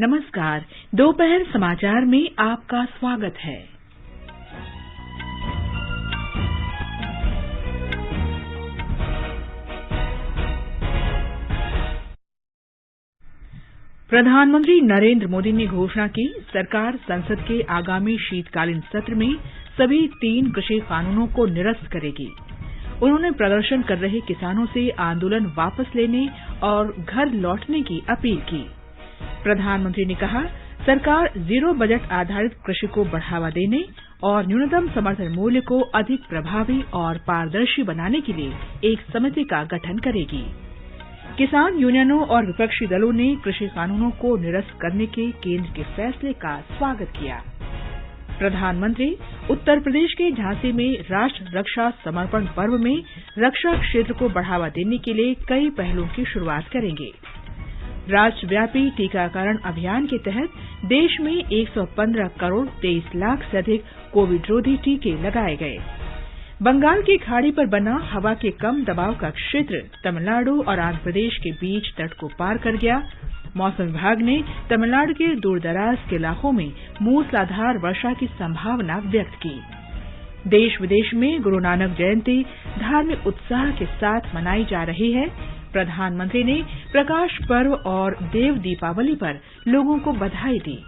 नमस्कार। दोपहर समाचार में आपका स्वागत है। प्रधानमंत्री नरेंद्र मोदी ने घोषणा की, सरकार संसद के आगामी शीतकालीन सत्र में सभी 3 कृषि कानूनों को निरस्त करेगी। उन्होंने प्रदर्शन कर रहे किसानों से आंदोलन वापस लेने और घर लौटने की अपील की। प्रधानमंत्री ने कहा, सरकार जीरो बजट आधारित कृषि को बढ़ावा देने और न्यूनतम समर्थन मूल्य को अधिक प्रभावी और पारदर्शी बनाने के लिए एक समिति का गठन करेगी। किसान यूनियनों और विपक्षी दलों ने कृषि कानूनों को निरस्त करने के केंद्र के फैसले का स्वागत किया। प्रधानमंत्री उत्तर प्रदेश के झांसी में राष्ट्र रक्षा समर्पण पर्व में रक्षा क्षेत्र को बढ़ावा देने के लिए कई पहलों की शुरुआत करेंगे। राष्ट्रव्यापी टीकाकरण अभियान के तहत देश में 115 करोड़ 23 लाख से अधिक कोविड-रोधी टीके लगाए गए। बंगाल की खाड़ी पर बना हवा के कम दबाव का क्षेत्र तमिलनाडु और आंध्र प्रदेश के बीच तट को पार कर गया। मौसम विभाग ने तमिलनाडु के दूरदराज के इलाकों में मूसलाधार वर्षा की संभावना व्यक्त की। देश विदेश में गुरु नानक जयंती धार्मिक उत्साह के साथ मनाई जा रही है। प्रधानमंत्री ने प्रकाश पर्व और देव दीपावली पर लोगों को बधाई दी।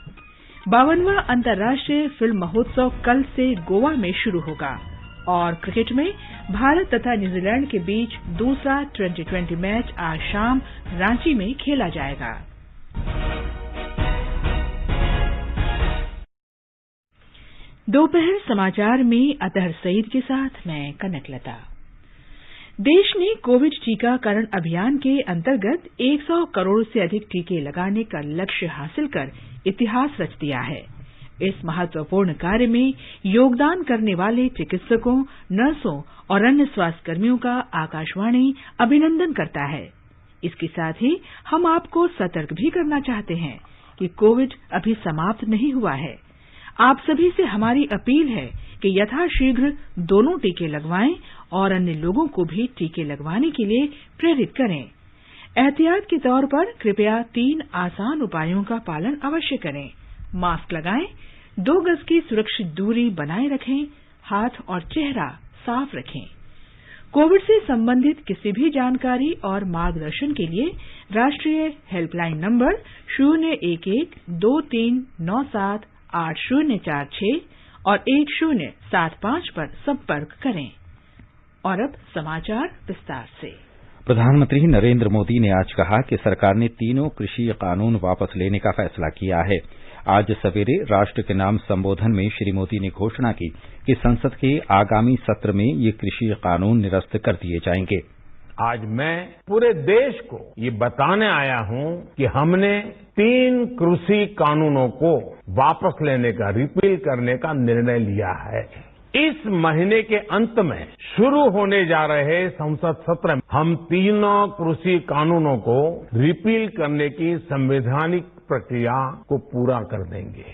52वां अंतर्राष्ट्रीय फिल्म महोत्सव कल से गोवा में शुरू होगा और क्रिकेट में भारत तथा न्यूजीलैंड के बीच दूसरा T20 मैच आज शाम रांची में खेला जाएगा। दोपहर समाचार में अतहर सईद के साथ मैं कनकलता। देश ने कोविड टीकाकरण अभियान के अंतर्गत 100 करोड़ से अधिक टीके लगाने का लक्ष्य हासिल कर इतिहास रच दिया है। इस महत्वपूर्ण कार्य में योगदान करने वाले चिकित्सकों, नर्सों और अन्य स्वास्थ्यकर्मियों का आकाशवाणी अभिनंदन करता है। इसके साथ ही हम आपको सतर्क भी करना चाहते हैं कि कोविड अभी समाप्त नहीं हुआ है। आप सभी से हमारी अपील है कि यथाशीघ्र दोनों टीके लगवाएं और अन्य लोगों को भी टीके लगवाने के लिए प्रेरित करें। एहतियात के तौर पर कृपया 3 आसान उपायों का पालन अवश्य करें। मास्क लगाएं, 2 गज की सुरक्षित दूरी बनाए रखें, हाथ और चेहरा साफ रखें। कोविड से संबंधित किसी भी जानकारी और मार्गदर्शन के लिए राष्ट्रीय हेल्पलाइन नंबर 011-2397-8046 और 1075 पर संपर्क करें। और अब समाचार विस्तार से। प्रधानमंत्री नरेंद्र मोदी ने आज कहा कि सरकार ने तीनों कृषि कानून वापस लेने का फैसला किया है। आज सवेरे राष्ट्र के नाम संबोधन में श्री मोदी ने घोषणा की कि संसद के आगामी सत्र में ये कृषि कानून निरस्त कर दिए जाएंगे। आज मैं पूरे देश को ये बताने आया हूं कि हमने 3 कृषि कानूनों को वापस लेने का, रिपील करने का निर्णय लिया है। इस महीने के अंत में शुरू होने जा रहे संसद सत्र में हम तीनों कृषि कानूनों को रिपील करने की संवैधानिक प्रक्रिया को पूरा कर देंगे।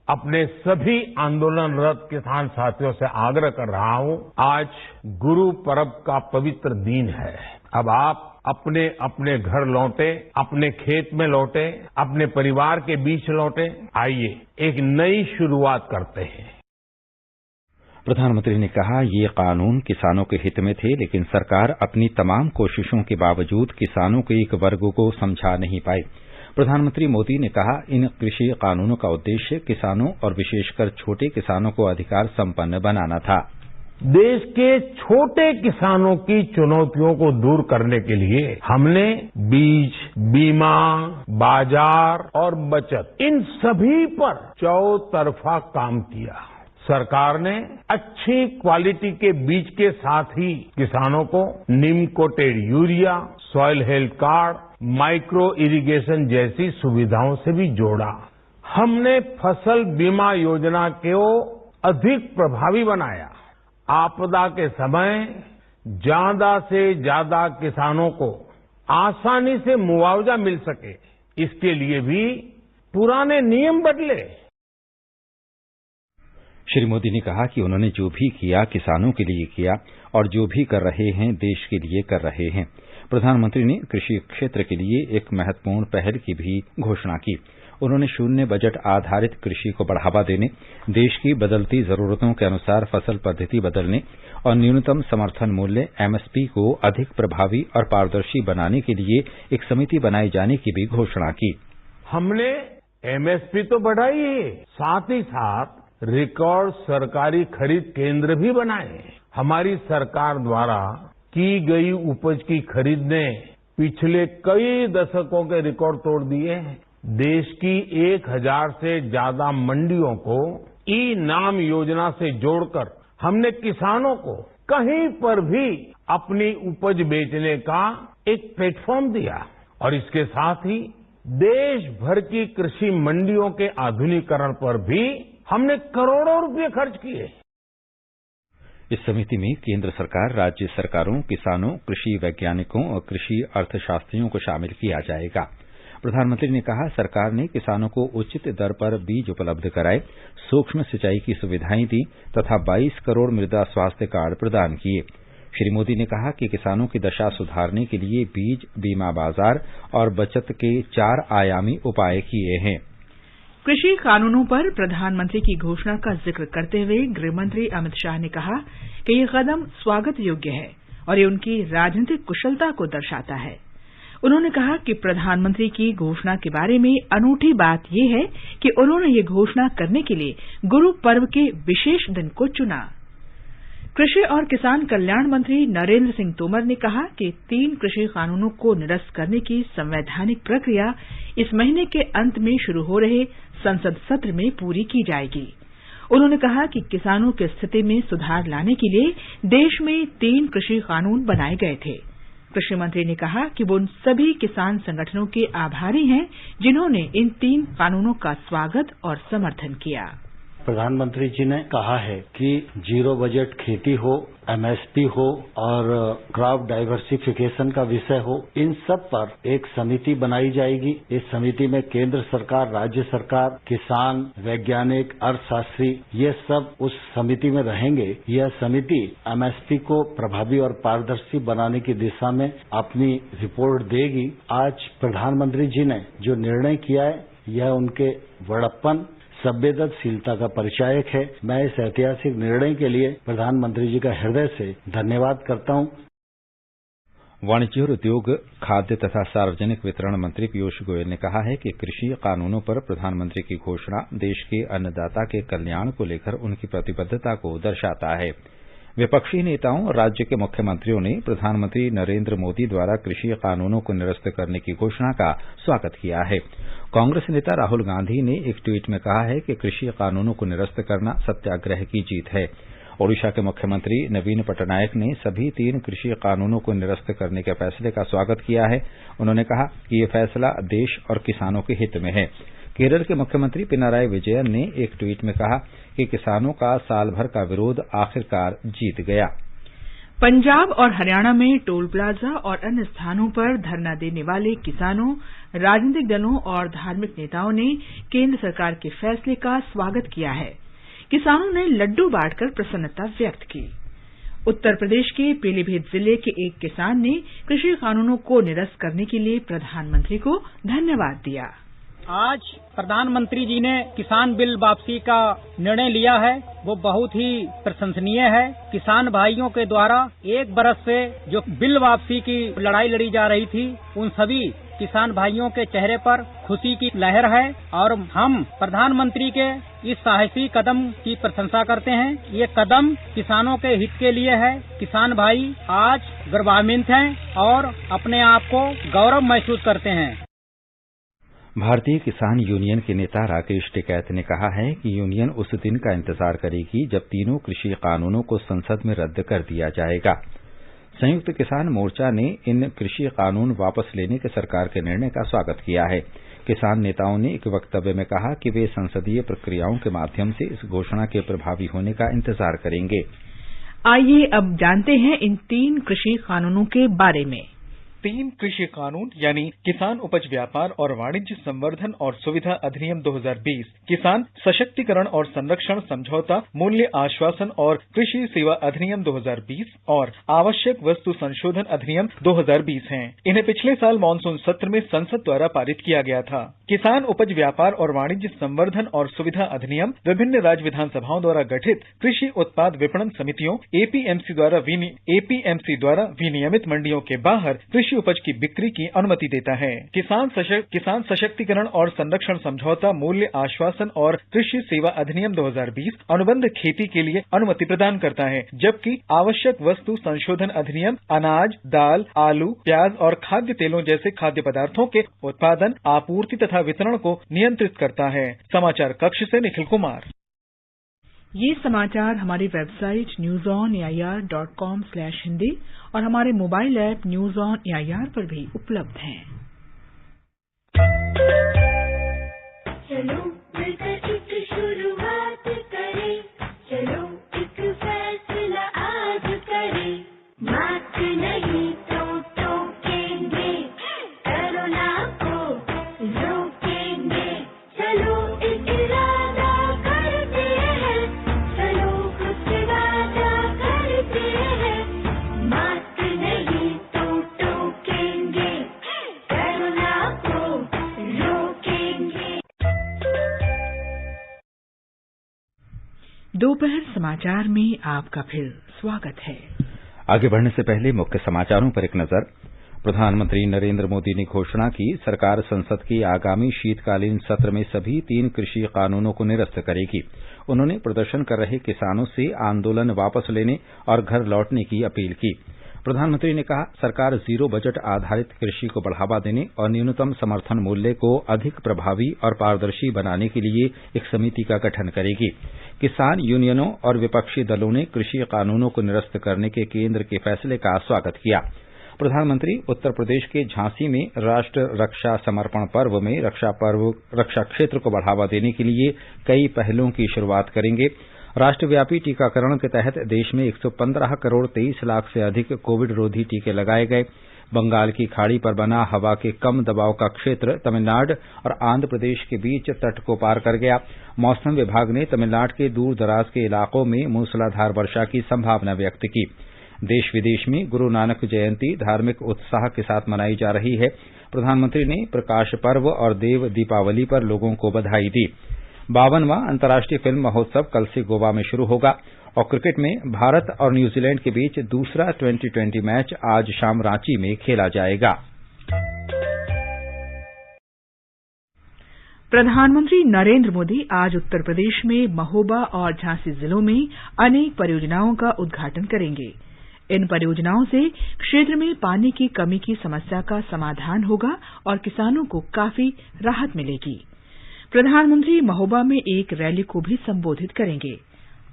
अपने सभी आंदोलनरत किसान साथियों से आग्रह कर रहा हूं, आज गुरु पर्व का पवित्र दिन है। अब आप अपने अपने घर लौटे, अपने खेत में लौटे, अपने परिवार के बीच लौटे। आइए एक नई शुरुआत करते हैं। प्रधानमंत्री ने कहा, ये कानून किसानों के हित में थे, लेकिन सरकार अपनी तमाम कोशिशों के बावजूद किसानों के एक वर्ग को समझा नहीं पाई। प्रधानमंत्री मोदी ने कहा, इन कृषि कानूनों का उद्देश्य किसानों और विशेषकर छोटे किसानों को अधिकार संपन्न बनाना था। देश के छोटे किसानों की चुनौतियों को दूर करने के लिए हमने बीज, बीमा, बाजार और बचत, इन सभी पर चौतरफा काम किया। सरकार ने अच्छी क्वालिटी के बीज के साथ ही किसानों को neem coated urea, soil health card, micro irrigation जैसी सुविधाओं से भी जोड़ा। हमने फसल बीमा योजना को अधिक प्रभावी बनाया। आपदा के समय ज्यादा से ज्यादा किसानों को आसानी से मुआवजा मिल सके, इसके लिए भी पुराने नियम बदले। श्री मोदी ने कहा कि उन्होंने जो भी किया किसानों के लिए किया और जो भी कर रहे हैं देश के लिए कर रहे हैं। प्रधानमंत्री ने कृषि क्षेत्र के लिए एक महत्वपूर्ण पहल की भी घोषणा की। उन्होंने शून्य बजट आधारित कृषि को बढ़ावा देने, देश की बदलती जरूरतों के अनुसार फसल पद्धति बदलने और न्यूनतम समर्थन मूल्य एमएसपी को अधिक प्रभावी और पारदर्शी बनाने के लिए एक समिति बनाए जाने की भी घोषणा की। हमने एमएसपी तो बढ़ाई है, साथ ही साथ रिकॉर्ड सरकारी खरीद केंद्र भी बनाए। हमारी सरकार द्वारा की गई उपज की खरीद ने पिछले कई दशकों के रिकॉर्ड तोड़ दिए हैं। देश की 1000 से ज्यादा मंडियों को ई नाम योजना से जोड़कर हमने किसानों को कहीं पर भी अपनी उपज बेचने का एक प्लेटफॉर्म दिया और इसके साथ ही देश भर की कृषि मंडियों के आधुनिकीकरण पर भी हमने करोड़ों रुपए खर्च किए। इस समिति में केंद्र सरकार, राज्य सरकारों, किसानों, कृषि वैज्ञानिकों और कृषि अर्थशास्त्रियों को शामिल किया जाएगा। प्रधानमंत्री ने कहा, सरकार ने किसानों को उचित दर पर बीज उपलब्ध कराए, सूक्ष्म सिंचाई की सुविधाएं दी तथा 22 करोड़ मृदा स्वास्थ्य कार्ड प्रदान किए। श्री मोदी ने कहा कि किसानों की दशा सुधारने के लिए बीज, बीमा बाजार और बचत के 4 आयामी उपाय किए हैं। कृषि कानूनों पर प्रधानमंत्री की घोषणा का जिक्र करते हुए गृहमंत्री अमित शाह ने कहा कि ये कदम स्वागत योग्य है और ये उनकी राजनीतिक कुशलता को दर्शाता है। उन्होंने कहा कि प्रधानमंत्री की घोषणा के बारे में अनूठी बात यह है कि उन्होंने ये घोषणा करने के लिए गुरु पर्व के विशेष दिन को चुना। कृषि और किसान कल्याण मंत्री नरेंद्र सिंह तोमर ने कहा कि 3 कृषि कानूनों को निरस्त करने की संवैधानिक प्रक्रिया इस महीने के अंत में शुरू हो रहे संसद सत्र में पूरी की जाएगी। उन्होंने कहा कि किसानों की स्थिति में सुधार लाने के लिए देश में 3 कृषि कानून बनाए गए थे। कृषि मंत्री ने कहा कि वो उन सभी किसान संगठनों के आभारी हैं जिन्होंने इन 3 कानूनों का स्वागत और समर्थन किया। प्रधानमंत्री जी ने कहा है कि जीरो बजट खेती हो, एमएसपी हो और क्रॉप डाइवर्सिफिकेशन का विषय हो, इन सब पर एक समिति बनाई जाएगी। इस समिति में केंद्र सरकार, राज्य सरकार, किसान, वैज्ञानिक, अर्थशास्त्री, ये सब उस समिति में रहेंगे। यह समिति एमएसपी को प्रभावी और पारदर्शी बनाने की दिशा में अपनी रिपोर्ट देगी। आज प्रधानमंत्री जी ने जो निर्णय किया है, यह उनके बड़प्पन, संवेदनशीलता का परिचायक है। मैं इस ऐतिहासिक निर्णय के लिए प्रधानमंत्री जी का हृदय से धन्यवाद करता हूं। वाणिज्य और उद्योग, खाद्य तथा सार्वजनिक वितरण मंत्री पीयूष गोयल ने कहा है कि कृषि कानूनों पर प्रधानमंत्री की घोषणा देश के अन्नदाता के कल्याण को लेकर उनकी प्रतिबद्धता को दर्शाता है। विपक्षी नेताओं और राज्य के मुख्यमंत्रियों ने प्रधानमंत्री नरेंद्र मोदी द्वारा कृषि कानूनों को निरस्त करने की घोषणा का स्वागत किया है। कांग्रेस नेता राहुल गांधी ने एक ट्वीट में कहा है कि कृषि कानूनों को निरस्त करना सत्याग्रह की जीत है। ओडिशा के मुख्यमंत्री नवीन पटनायक ने सभी 3 कृषि कानूनों को निरस्त करने के फैसले का स्वागत किया है। उन्होंने कहा कि ये फैसला देश और किसानों के हित में है। केरल के मुख्यमंत्री पिनाराई विजयन ने एक ट्वीट में कहा कि किसानों का साल भर का विरोध आखिरकार जीत गया। पंजाब और हरियाणा में टोल प्लाजा और अन्य स्थानों पर धरना देने वाले किसानों, राजनीतिक दलों और धार्मिक नेताओं ने केंद्र सरकार के फैसले का स्वागत किया है। किसानों ने लड्डू बांटकर प्रसन्नता व्यक्त की। उत्तर प्रदेश के पीलीभीत जिले के एक किसान ने कृषि कानूनों को निरस्त करने के लिए प्रधानमंत्री को धन्यवाद दिया। आज प्रधानमंत्री जी ने किसान बिल वापसी का निर्णय लिया है, वो बहुत ही प्रशंसनीय है। किसान भाइयों के द्वारा 1 बरस से जो बिल वापसी की लड़ाई लड़ी जा रही थी, उन सभी किसान भाइयों के चेहरे पर खुशी की लहर है और हम प्रधानमंत्री के इस साहसी कदम की प्रशंसा करते हैं। ये कदम किसानों के हित के लिए है। किसान भाई आज गर्वान्वित हैं और अपने आप को गौरव महसूस करते हैं। भारतीय किसान यूनियन के नेता राकेश टिकैत ने कहा है कि यूनियन उस दिन का इंतजार करेगी जब तीनों कृषि कानूनों को संसद में रद्द कर दिया जाएगा। संयुक्त किसान मोर्चा ने इन कृषि कानून वापस लेने के सरकार के निर्णय का स्वागत किया है। किसान नेताओं ने एक वक्तव्य में कहा कि वे संसदीय प्रक्रियाओं के माध्यम से इस घोषणा के प्रभावी होने का इंतजार करेंगे। आइए अब जानते हैं इन 3 कृषि कानूनों के बारे में। तीन कृषि कानून यानी किसान उपज व्यापार और वाणिज्य संवर्धन और सुविधा अधिनियम 2020, किसान सशक्तिकरण और संरक्षण समझौता मूल्य आश्वासन और कृषि सेवा अधिनियम 2020 और आवश्यक वस्तु संशोधन अधिनियम 2020 हैं। इन्हें पिछले साल मानसून सत्र में संसद द्वारा पारित किया गया था। किसान उपज व्यापार और वाणिज्य संवर्धन और सुविधा अधिनियम विभिन्न राज्य विधानसभाओं द्वारा गठित कृषि उत्पाद विपणन समितियों एपीएमसी द्वारा विनियमित मंडियों के बाहर कृषि उपज की बिक्री की अनुमति देता है। किसान सशक्तिकरण और संरक्षण समझौता मूल्य आश्वासन और कृषि सेवा अधिनियम 2020 अनुबंध खेती के लिए अनुमति प्रदान करता है, जबकि आवश्यक वस्तु संशोधन अधिनियम अनाज, दाल, आलू, प्याज और खाद्य तेलों जैसे खाद्य पदार्थों के उत्पादन, आपूर्ति तथा वितरण को नियंत्रित करता है। समाचार कक्ष से निखिल कुमार। ये समाचार हमारी वेबसाइट newsonair.com/hindi और हमारे mobile app news on AIR पर भी उपलब्ध हैं। चलो मिलकर एक शुरुआत करें, चलो एक फैसला आज करें, मास्क नहीं तो टोकेंगे, कोरोना को रोकेंगे, चलो एक इरादा करते हैं, चलो कुछ वादा करते हैं, मास्क नहीं तो टोकेंगे, कोरोना को रोकेंगे। दोपहर समाचार में आपका फिर स्वागत है। आगे बढ़ने से पहले मुख्य समाचारों पर एक नजर। प्रधानमंत्री नरेंद्र मोदी ने घोषणा की, सरकार संसद के आगामी शीतकालीन सत्र में सभी 3 कृषि कानूनों को निरस्त करेगी। उन्होंने प्रदर्शन कर रहे किसानों से आंदोलन वापस लेने और घर लौटने की अपील की। प्रधानमंत्री ने कहा, सरकार जीरो बजट आधारित कृषि को बढ़ावा देने और न्यूनतम समर्थन मूल्य को अधिक प्रभावी और पारदर्शी बनाने के लिए एक समिति का गठन करेगी। किसान यूनियनों और विपक्षी दलों ने कृषि कानूनों को निरस्त करने के केंद्र के फैसले का स्वागत किया। प्रधानमंत्री उत्तर प्रदेश के झांसी में राष्ट्र रक्षा समर्पण पर्व में रक्षा क्षेत्र को बढ़ावा देने के लिए कई पहलों की शुरुआत करेंगे। राष्ट्रव्यापी टीकाकरण के तहत देश में 115 करोड़ 23 लाख से अधिक कोविड रोधी टीके लगाए गए। बंगाल की खाड़ी पर बना हवा के कम दबाव का क्षेत्र तमिलनाडु और आंध्र प्रदेश के बीच तट को पार कर गया। मौसम विभाग ने तमिलनाडु के दूर दराज के इलाकों में मूसलाधार वर्षा की संभावना व्यक्त की। देश विदेश में गुरु नानक जयंती धार्मिक उत्साह के साथ मनाई जा रही है। प्रधानमंत्री ने प्रकाश पर्व और देव दीपावली पर लोगों को बधाई दी। 52वां अंतर्राष्ट्रीय फिल्म महोत्सव कल से गोवा में शुरू होगा और क्रिकेट में भारत और न्यूजीलैंड के बीच दूसरा 2020 मैच आज शाम रांची में खेला जाएगा। प्रधानमंत्री नरेंद्र मोदी आज उत्तर प्रदेश में महोबा और झांसी जिलों में अनेक परियोजनाओं का उद्घाटन करेंगे। इन परियोजनाओं से क्षेत्र में पानी की कमी की समस्या का समाधान होगा और किसानों को काफी राहत मिलेगी। प्रधानमंत्री महोबा में एक रैली को भी संबोधित करेंगे।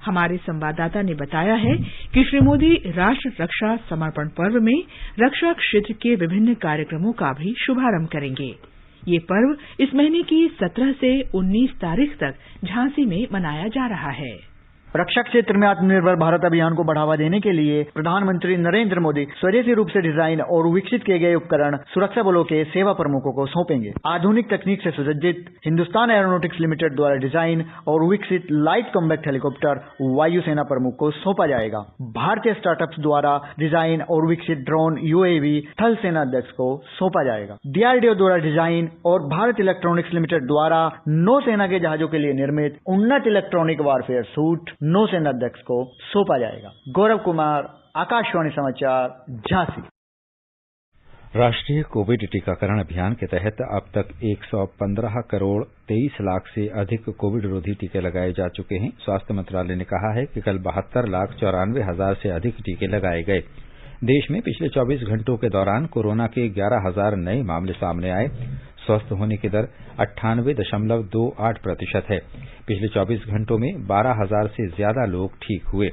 हमारे संवाददाता ने बताया है कि श्री मोदी राष्ट्र रक्षा समर्पण पर्व में रक्षा क्षेत्र के विभिन्न कार्यक्रमों का भी शुभारंभ करेंगे। ये पर्व इस महीने की 17 से 19 तारीख तक झांसी में मनाया जा रहा है। रक्षा क्षेत्र में आत्मनिर्भर भारत अभियान को बढ़ावा देने के लिए प्रधानमंत्री नरेंद्र मोदी स्वदेशी रूप से डिजाइन और विकसित किए गए उपकरण सुरक्षा बलों के सेवा प्रमुखों को सौंपेंगे। आधुनिक तकनीक से सुसज्जित हिंदुस्तान एरोनॉटिक्स लिमिटेड द्वारा डिजाइन और विकसित लाइट कॉम्बैक्ट हेलीकॉप्टर वायुसेना प्रमुख को सौंपा जाएगा। भारतीय स्टार्टअप्स द्वारा डिजाइन और विकसित ड्रोन यूएवी थल सेना अध्यक्ष को सौंपा जाएगा। डीआरडीओ द्वारा डिजाइन और भारत इलेक्ट्रॉनिक्स लिमिटेड द्वारा नौसेना के जहाजों के लिए निर्मित उन्नत इलेक्ट्रॉनिक वारफेयर सूट नौसेना अध्यक्ष को सौंपा जाएगा। गौरव कुमार, आकाशवाणी समाचार, झांसी। राष्ट्रीय कोविड टीकाकरण अभियान के तहत अब तक 115 करोड़ 23 लाख से अधिक कोविड रोधी टीके लगाए जा चुके हैं। स्वास्थ्य मंत्रालय ने कहा है कि कल 72,94,000 से अधिक टीके लगाए गए। देश में पिछले 24 घंटों के दौरान कोरोना के 11,000 नए मामले सामने आए। स्वस्थ होने की दर 98.28% है। पिछले 24 घंटों में 12,000 से ज्यादा लोग ठीक हुए।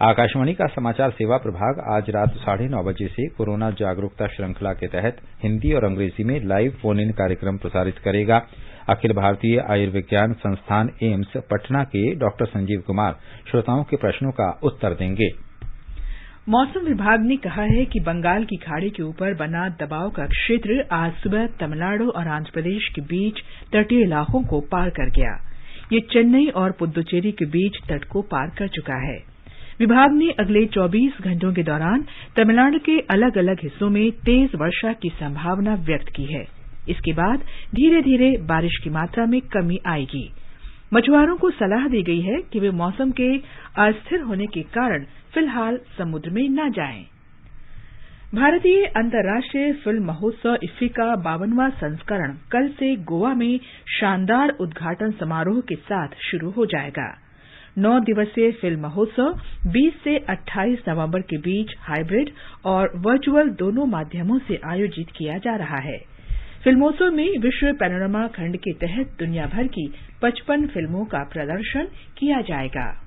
आकाशवाणी का समाचार सेवा प्रभाग आज रात 9:30 बजे से कोरोना जागरूकता श्रृंखला के तहत हिंदी और अंग्रेजी में लाइव फोन इन कार्यक्रम प्रसारित करेगा। अखिल भारतीय आयुर्विज्ञान संस्थान एम्स पटना के डॉक्टर संजीव कुमार श्रोताओं के प्रश्नों का उत्तर देंगे। मौसम विभाग ने कहा है कि बंगाल की खाड़ी के ऊपर बना दबाव का क्षेत्र आज सुबह तमिलनाडु और आंध्र प्रदेश के बीच तटीय इलाकों को पार कर गया। ये चेन्नई और पुद्दुचेरी के बीच तट को पार कर चुका है। विभाग ने अगले 24 घंटों के दौरान तमिलनाडु के अलग अलग हिस्सों में तेज वर्षा की संभावना व्यक्त की है। इसके बाद धीरे धीरे बारिश की मात्रा में कमी आएगी। मछुआरों को सलाह दी गई है कि वे मौसम के अस्थिर होने के कारण फिलहाल समुद्र में न जाएं। भारतीय अंतर्राष्ट्रीय फिल्म महोत्सव इफ्फी का 52वां संस्करण कल से गोवा में शानदार उद्घाटन समारोह के साथ शुरू हो जाएगा। 9 दिवसीय फिल्म महोत्सव 20 से 28 नवंबर के बीच हाइब्रिड और वर्चुअल दोनों माध्यमों से आयोजित किया जा रहा है। फिल्मोत्सव में विश्व पैनोरमा खंड के तहत दुनिया भर की 55 फिल्मों का प्रदर्शन किया जाएगा।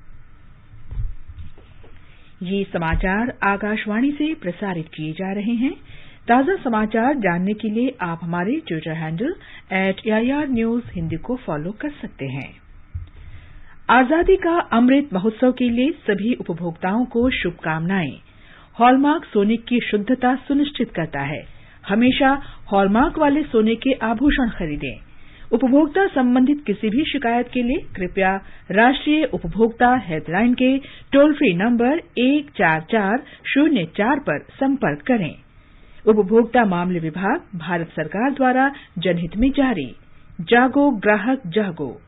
ये समाचार आकाशवाणी से प्रसारित किए जा रहे हैं। ताज़ा समाचार जानने के लिए आप हमारे Twitter handle @AIR News Hindi को फॉलो कर सकते हैं। आजादी का अमृत महोत्सव के लिए सभी उपभोक्ताओं को शुभकामनाएं। हॉलमार्क सोने की शुद्धता सुनिश्चित करता है। हमेशा हॉलमार्क वाले सोने के आभूषण खरीदें। उपभोक्ता संबंधित किसी भी शिकायत के लिए कृपया राष्ट्रीय उपभोक्ता हेल्पलाइन के टोल फ्री नंबर 14404 पर संपर्क करें। उपभोक्ता मामले विभाग, भारत सरकार द्वारा जनहित में जारी। जागो ग्राहक जागो।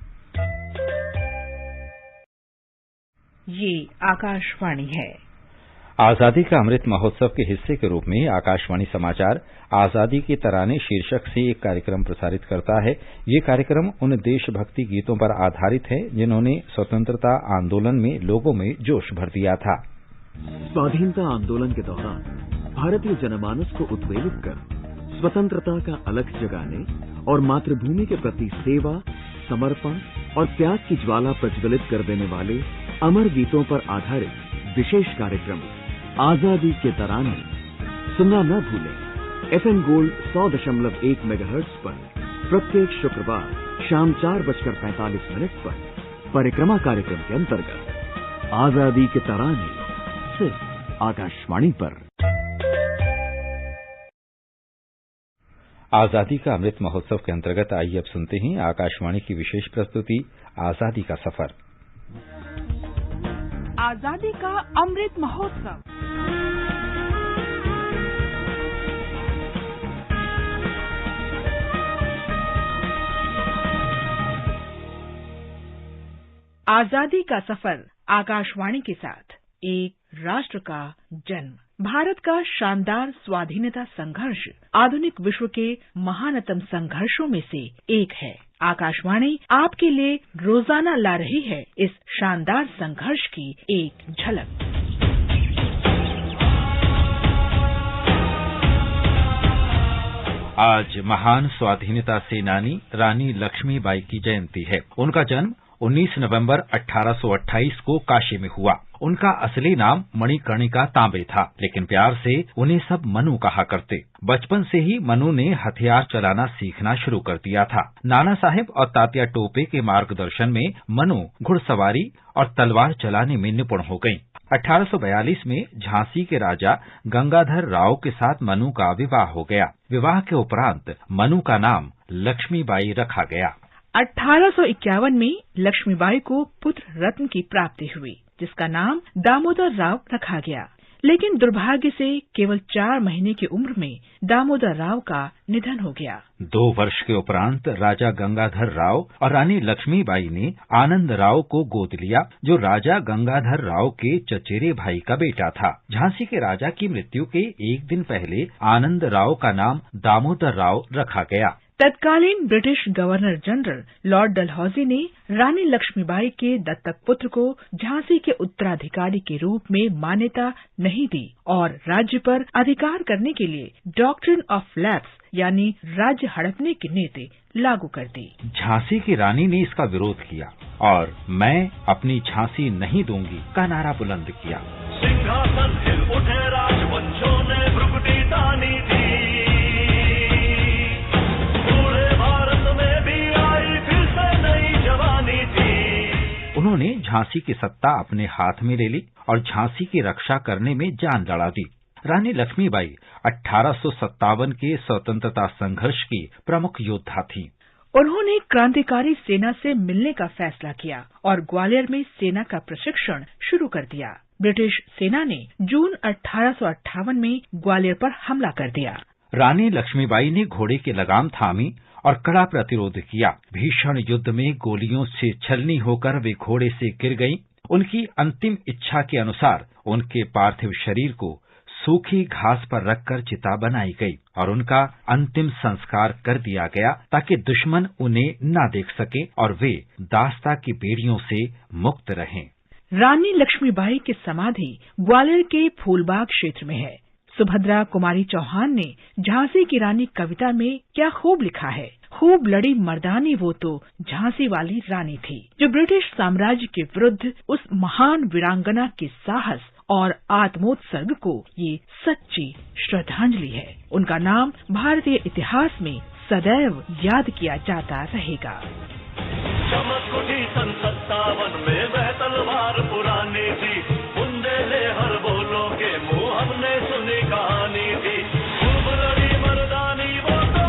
ये आकाशवाणी है। आजादी का अमृत महोत्सव के हिस्से के रूप में आकाशवाणी समाचार आजादी के तराने शीर्षक से एक कार्यक्रम प्रसारित करता है। ये कार्यक्रम उन देशभक्ति गीतों पर आधारित है जिन्होंने स्वतंत्रता आंदोलन में लोगों में जोश भर दिया था। स्वाधीनता आंदोलन के दौरान भारतीय जनमानस को उद्वेलित कर स्वतंत्रता का अलख जगाने और मातृभूमि के प्रति सेवा, समर्पण और त्याग की ज्वाला प्रज्वलित कर देने वाले अमर गीतों पर आधारित विशेष कार्यक्रम आजादी के तराने सुनना न भूलें। FM गोल्ड 100.1 मेगाहर्ट्ज पर प्रत्येक शुक्रवार शाम 4:45 पर परिक्रमा कार्यक्रम के अंतर्गत आजादी के तराने सिर्फ आकाशवाणी पर। आजादी का अमृत महोत्सव के अंतर्गत आइए अब सुनते हैं आकाशवाणी की विशेष प्रस्तुति आजादी का सफर। आजादी का अमृत महोत्सव। आजादी का सफर आकाशवाणी के साथ एक राष्ट्र का जन्म। भारत का शानदार स्वाधीनता संघर्ष आधुनिक विश्व के महानतम संघर्षों में से एक है। आकाशवाणी आपके लिए रोजाना ला रही है इस शानदार संघर्ष की एक झलक। आज महान स्वाधीनता सेनानी रानी लक्ष्मीबाई की जयंती है। उनका जन्म 19 नवंबर 1828 को काशी में हुआ। उनका असली नाम मणिकर्णिका तांबे था, लेकिन प्यार से उन्हें सब मनु कहा करते। बचपन से ही मनु ने हथियार चलाना सीखना शुरू कर दिया था। नाना साहेब और तात्या टोपे के मार्गदर्शन में मनु घुड़सवारी और तलवार चलाने में निपुण हो गईं। 1842 में झांसी के राजा गंगाधर राव के साथ मनु का विवाह हो गया। विवाह के उपरांत मनु का नाम लक्ष्मीबाई रखा गया। 1851 में लक्ष्मीबाई को पुत्र रत्न की प्राप्ति हुई, जिसका नाम दामोदर राव रखा गया। लेकिन दुर्भाग्य से केवल 4 महीने की उम्र में दामोदर राव का निधन हो गया। 2 वर्ष के उपरांत राजा गंगाधर राव और रानी लक्ष्मीबाई ने आनंद राव को गोद लिया, जो राजा गंगाधर राव के चचेरे भाई का बेटा था। झांसी के राजा की मृत्यु के एक दिन पहले आनंद राव का नाम दामोदर राव रखा गया। तत्कालीन British governor general Lord Dalhousie ने रानी लक्ष्मीबाई के दत्तक पुत्र को झांसी के उत्तराधिकारी के रूप में मान्यता नहीं दी और राज्य पर अधिकार करने के लिए डॉक्ट्रिन ऑफ लैप्स यानी राज्य हड़पने की नीति लागू कर दी। झांसी की रानी ने इसका विरोध किया और मैं अपनी झांसी नहीं दूंगी का नारा बुलंद किया। सिंहासन हिल उठे, राजवंशों ने भ्रुकुटी तानी थी। उन्होंने झांसी की सत्ता अपने हाथ में ले ली और झांसी की रक्षा करने में जान लड़ा दी। रानी लक्ष्मीबाई 1857 के स्वतंत्रता संघर्ष की प्रमुख योद्धा थी। उन्होंने क्रांतिकारी सेना से मिलने का फैसला किया और ग्वालियर में सेना का प्रशिक्षण शुरू कर दिया। ब्रिटिश सेना ने जून 1858 में ग्वालियर पर हमला कर दिया। रानी लक्ष्मीबाई ने घोड़े की लगाम थामी और कड़ा प्रतिरोध किया। भीषण युद्ध में गोलियों से छलनी होकर वे घोड़े से गिर गईं। उनकी अंतिम इच्छा के अनुसार उनके पार्थिव शरीर को सूखी घास पर रखकर चिता बनाई गई और उनका अंतिम संस्कार कर दिया गया ताकि दुश्मन उन्हें न देख सके और वे दास्ता की बेड़ियों से मुक्त रहें। रानी लक्ष्मीबाई की समाधि ग्वालियर के फूलबाग क्षेत्र में है। सुभद्रा कुमारी चौहान ने झांसी की रानी कविता में क्या खूब लिखा है। खूब लड़ी मर्दानी वो तो झांसी वाली रानी थी, जो ब्रिटिश साम्राज्य के विरुद्ध उस महान वीरांगना के साहस और आत्मोत्सर्ग को ये सच्ची श्रद्धांजलि है। उनका नाम भारतीय इतिहास में सदैव याद किया जाता रहेगा। चमक उठी सन 57 में वह तलवार पुरानी थी, बुंदेले हर बोलों के मुंह हमने सुनी कहानी थी। खूब लड़ी मर्दानी वो तो,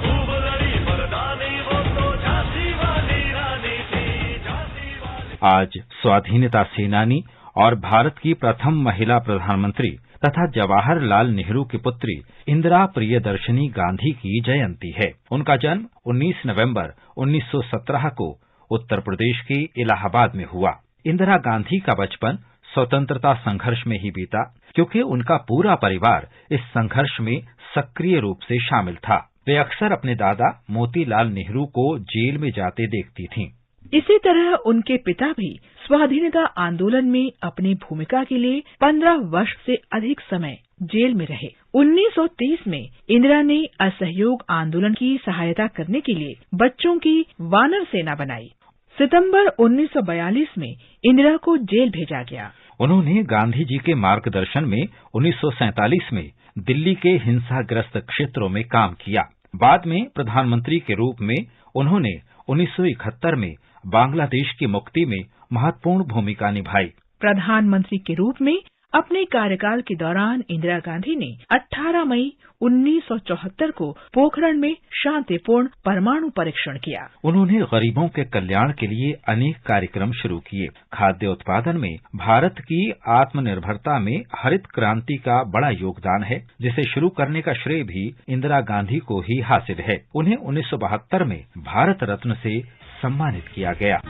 खूब लड़ी मर्दानी वो तो झांसी वाली रानी थी, झांसी वाली। आज स्वाधीनता सेनानी और भारत की प्रथम महिला प्रधानमंत्री तथा जवाहरलाल नेहरू की पुत्री इंदिरा प्रियदर्शनी गांधी की जयंती है। उनका जन्म 19 नवंबर 1917 को उत्तर प्रदेश के इलाहाबाद में हुआ। इंदिरा गांधी का बचपन स्वतंत्रता संघर्ष में ही बीता, क्योंकि उनका पूरा परिवार इस संघर्ष में सक्रिय रूप से शामिल था। वे अक्सर अपने दादा मोतीलाल नेहरू को जेल में जाते देखती थीं। इसी तरह उनके पिता भी स्वाधीनता आंदोलन में अपनी भूमिका के लिए 15 वर्ष से अधिक समय जेल में रहे। 1930 में इंदिरा ने असहयोग आंदोलन की सहायता करने के लिए बच्चों की वानर सेना बनाई। सितंबर 1942 में इंदिरा को जेल भेजा गया। उन्होंने गांधी जी के मार्गदर्शन में 1947 में दिल्ली के हिंसाग्रस्त क्षेत्रों में काम किया। बाद में प्रधानमंत्री के रूप में उन्होंने 1971 में बांग्लादेश की मुक्ति में महत्वपूर्ण भूमिका निभाई। प्रधानमंत्री के रूप में अपने कार्यकाल के दौरान इंदिरा गांधी ने 18 मई 1974 को पोखरण में शांतिपूर्ण परमाणु परीक्षण किया। उन्होंने गरीबों के कल्याण के लिए अनेक कार्यक्रम शुरू किए। खाद्य उत्पादन में भारत की आत्मनिर्भरता में हरित क्रांति का बड़ा योगदान है, जिसे शुरू करने का श्रेय भी इंदिरा गांधी को ही हासिल है। उन्हें 1972 में भारत रत्न से सम्मानित किया गया।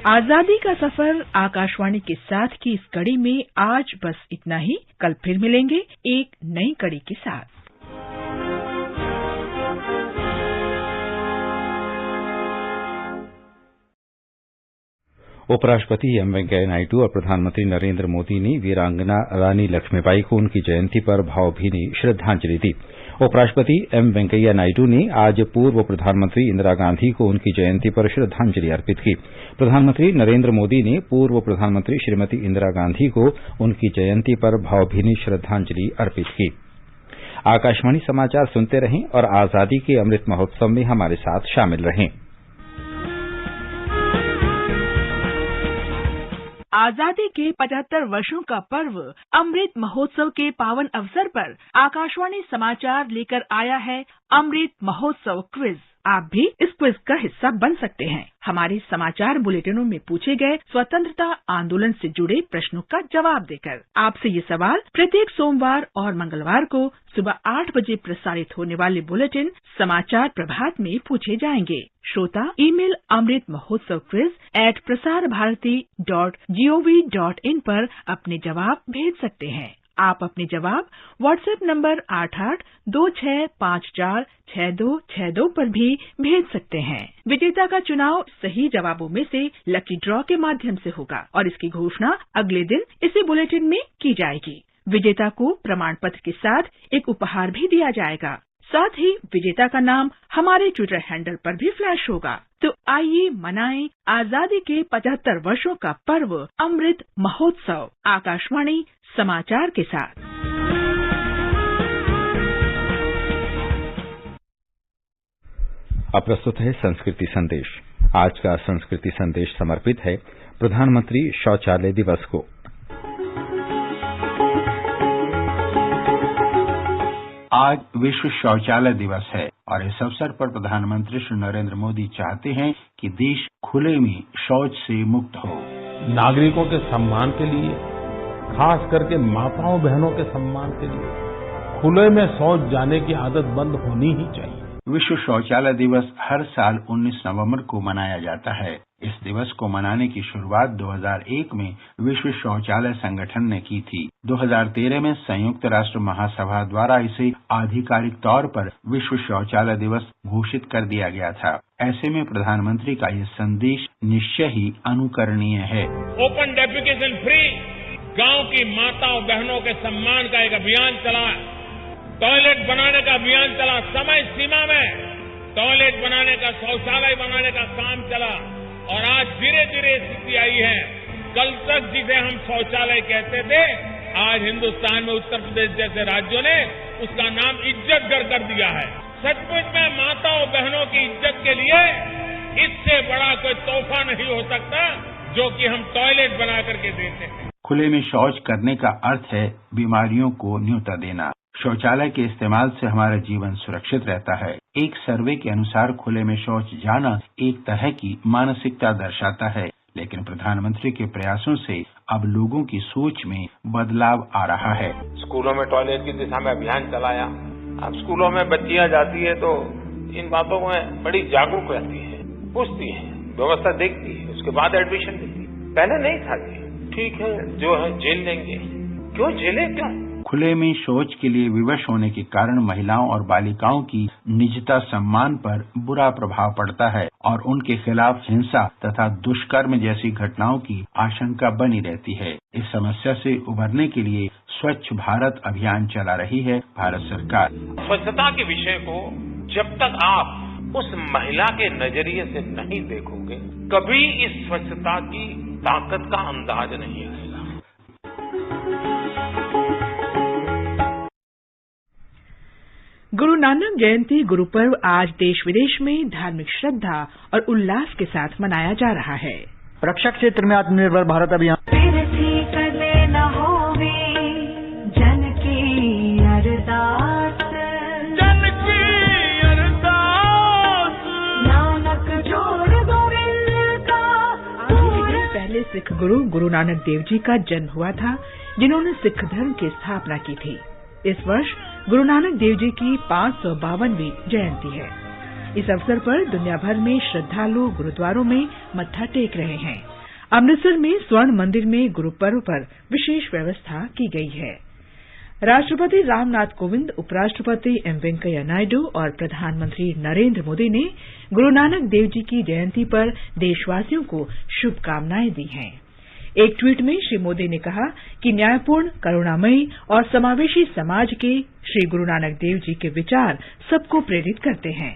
आजादी का सफर आकाशवाणी के साथ की इस कड़ी में आज बस इतना ही। कल फिर मिलेंगे एक नई कड़ी के साथ। उपराष्ट्रपति एम वेंकैया नायडू और प्रधानमंत्री नरेंद्र मोदी ने वीरांगना रानी लक्ष्मीबाई को उनकी जयंती पर भावभीनी श्रद्धांजलि दी। उपराष्ट्रपति एम वेंकैया नायडू ने आज पूर्व प्रधानमंत्री इंदिरा गांधी को उनकी जयंती पर श्रद्धांजलि अर्पित की। प्रधानमंत्री नरेंद्र मोदी ने पूर्व प्रधानमंत्री श्रीमती इंदिरा गांधी को उनकी जयंती पर भावभीनी श्रद्धांजलि अर्पित की। आकाशवाणी समाचार सुनते रहें और आजादी के अमृत महोत्सव में हमारे साथ शामिल रहें। आजादी के 75 वर्षों का पर्व अमृत महोत्सव के पावन अवसर पर आकाशवाणी समाचार लेकर आया है अमृत महोत्सव क्विज। आप भी इस क्विज का हिस्सा बन सकते हैं। हमारे समाचार बुलेटिनों में पूछे गए स्वतंत्रता आंदोलन से जुड़े प्रश्नों का जवाब देकर आपसे ये सवाल प्रत्येक सोमवार और मंगलवार को सुबह 8 बजे प्रसारित होने वाले बुलेटिन समाचार प्रभात में पूछे जाएंगे। श्रोता ईमेल अमृत महोत्सव quiz@prasarabharati.gov.in पर अपने जवाब भेज सकते हैं। आप अपने जवाब व्हाट्सएप नंबर 8826546262 पर भी भेज सकते हैं। विजेता का चुनाव सही जवाबों में से लकी ड्रॉ के माध्यम से होगा और इसकी घोषणा अगले दिन इसी बुलेटिन में की जाएगी। विजेता को प्रमाण पत्र के साथ एक उपहार भी दिया जाएगा। साथ ही विजेता का नाम हमारे ट्विटर हैंडल पर भी फ्लैश होगा। तो आइए मनाएं आजादी के 75 वर्षों का पर्व अमृत महोत्सव आकाशवाणी समाचार के साथ। अब प्रस्तुत है संस्कृति संदेश। आज का संस्कृति संदेश समर्पित है प्रधानमंत्री शौचालय दिवस को। आज विश्व शौचालय दिवस है और इस अवसर पर प्रधानमंत्री श्री नरेंद्र मोदी चाहते हैं कि देश खुले में शौच से मुक्त हो। नागरिकों के सम्मान के लिए, खास करके माताओं बहनों के सम्मान के लिए खुले में शौच जाने की आदत बंद होनी ही चाहिए। विश्व शौचालय दिवस हर साल 19 नवंबर को मनाया जाता है। इस दिवस को मनाने की शुरुआत 2001 में विश्व शौचालय संगठन ने की थी। 2013 में संयुक्त राष्ट्र महासभा द्वारा इसे आधिकारिक तौर पर विश्व शौचालय दिवस घोषित कर दिया गया था। ऐसे में प्रधानमंत्री का ये संदेश निश्चय ही अनुकरणीय है। ओपन डेफिकेशन फ्री गांव की माताओं बहनों के सम्मान का एक अभियान चला, टॉयलेट बनाने का अभियान चला, समय सीमा में टॉयलेट बनाने का, शौचालय बनाने का काम चला और आज धीरे धीरे स्थिति आई है। कल तक जिसे हम शौचालय कहते थे, आज हिंदुस्तान में उत्तर प्रदेश जैसे राज्यों ने उसका नाम इज्जत घर कर दिया है। सचमुच में माताओं बहनों की इज्जत के लिए इससे बड़ा कोई तोहफा नहीं हो सकता जो कि हम टॉयलेट बना करके देते हैं। खुले में शौच करने का अर्थ है बीमारियों को न्योता देना। शौचालय के इस्तेमाल से हमारा जीवन सुरक्षित रहता है। एक सर्वे के अनुसार खुले में शौच जाना एक तरह की मानसिकता दर्शाता है, लेकिन प्रधानमंत्री के प्रयासों से अब लोगों की सोच में बदलाव आ रहा है। स्कूलों में टॉयलेट की दिशा में अभियान चलाया। अब स्कूलों में बच्चियां जाती है तो इन बातों में बड़ी जागरूक रहती है, पूछती है, व्यवस्था देखती है, उसके बाद एडमिशन देती है। पहले नहीं था ये। ठीक है, जो है झेल लेंगे। क्यों झेले? क्यों? खुले में शौच के लिए विवश होने के कारण महिलाओं और बालिकाओं की निजता सम्मान पर बुरा प्रभाव पड़ता है और उनके खिलाफ हिंसा तथा दुष्कर्म जैसी घटनाओं की आशंका बनी रहती है। इस समस्या से उबरने के लिए स्वच्छ भारत अभियान चला रही है भारत सरकार। स्वच्छता के विषय को जब तक आप उस महिला के नजरिए से नहीं देखोगे, कभी इस स्वच्छता की ताकत का अंदाज नहीं आएगा। गुरु नानक जयंती गुरु पर्व आज देश विदेश में धार्मिक श्रद्धा और उल्लास के साथ मनाया जा रहा है। रक्षा क्षेत्र में आत्मनिर्भर भारत अभियान पहले सिख गुरु नानक देव जी का जन्म हुआ था, जिन्होंने सिख धर्म की स्थापना की थी। इस वर्ष गुरु नानक देव जी की 552वीं जयंती है। इस अवसर पर दुनिया भर में श्रद्धालु गुरुद्वारों में मत्था टेक रहे हैं। अमृतसर में स्वर्ण मंदिर में गुरु पर्व पर विशेष व्यवस्था की गई है। राष्ट्रपति रामनाथ कोविंद, उपराष्ट्रपति एम वेंकैया नायडू और प्रधानमंत्री नरेंद्र मोदी ने गुरु नानक देव जी की जयंती पर देशवासियों को शुभकामनाएं दी हैं। एक ट्वीट में श्री मोदी ने कहा कि न्यायपूर्ण, करुणामयी और समावेशी समाज के श्री गुरु नानक देव जी के विचार सबको प्रेरित करते हैं।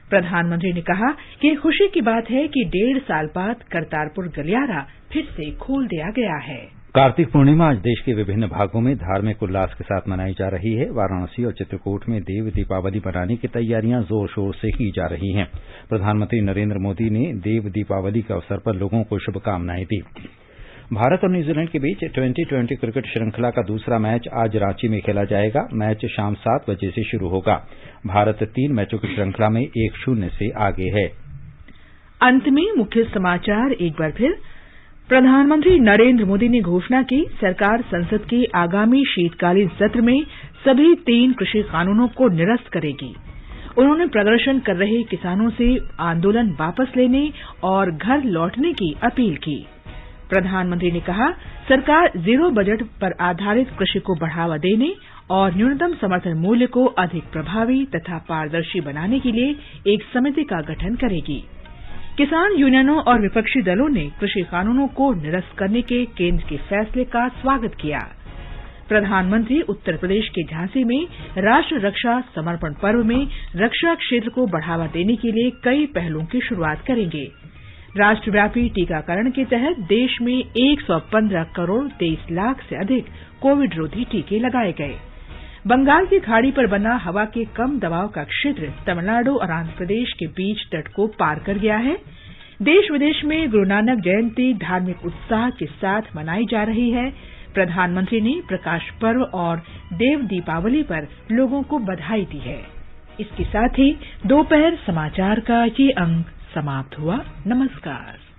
प्रधानमंत्री ने कहा कि खुशी की बात है कि 1.5 साल बाद करतारपुर गलियारा फिर से खोल दिया गया है। कार्तिक पूर्णिमा आज देश के विभिन्न भागों में धार्मिक उल्लास के साथ मनाई जा रही है। वाराणसी और चित्रकूट में देव दीपावली मनाने की तैयारियां जोर शोर से की जा रही हैं। प्रधानमंत्री नरेंद्र मोदी ने देव दीपावली के अवसर पर लोगों को शुभकामनाएं दी। भारत और न्यूजीलैंड के बीच 2020 क्रिकेट श्रृंखला का दूसरा मैच आज रांची में खेला जाएगा। मैच शाम 7 बजे से शुरू होगा। भारत 3 मैचों की श्रृंखला में 1-0 से आगे है। अंत में मुख्य समाचार एक बार फिर। प्रधानमंत्री नरेंद्र मोदी ने घोषणा की, सरकार संसद के आगामी शीतकालीन सत्र में सभी 3 कृषि कानूनों को निरस्त करेगी। उन्होंने प्रदर्शन कर रहे किसानों से आंदोलन वापस लेने और घर लौटने की अपील की। प्रधानमंत्री ने कहा, सरकार जीरो बजट पर आधारित कृषि को बढ़ावा देने और न्यूनतम समर्थन मूल्य को अधिक प्रभावी तथा पारदर्शी बनाने के लिए एक समिति का गठन करेगी। किसान यूनियनों और विपक्षी दलों ने कृषि कानूनों को निरस्त करने के केंद्र के फैसले का स्वागत किया। प्रधानमंत्री उत्तर प्रदेश के झांसी में राष्ट्र रक्षा समर्पण पर्व में रक्षा क्षेत्र को बढ़ावा देने के लिए कई पहलों की शुरुआत करेंगे। राष्ट्रव्यापी टीकाकरण के तहत देश में 115 करोड़ 23 लाख से अधिक कोविड रोधी टीके लगाए गए। बंगाल की खाड़ी पर बना हवा के कम दबाव का क्षेत्र तमिलनाडु और आंध्र प्रदेश के बीच तट को पार कर गया है। देश विदेश में गुरु नानक जयंती धार्मिक उत्साह के साथ मनाई जा रही है। प्रधानमंत्री ने प्रकाश पर्व और देव दीपावली पर लोगों को बधाई दी है। इसके साथ ही दोपहर समाचार का ये अंक समाप्त हुआ। नमस्कार।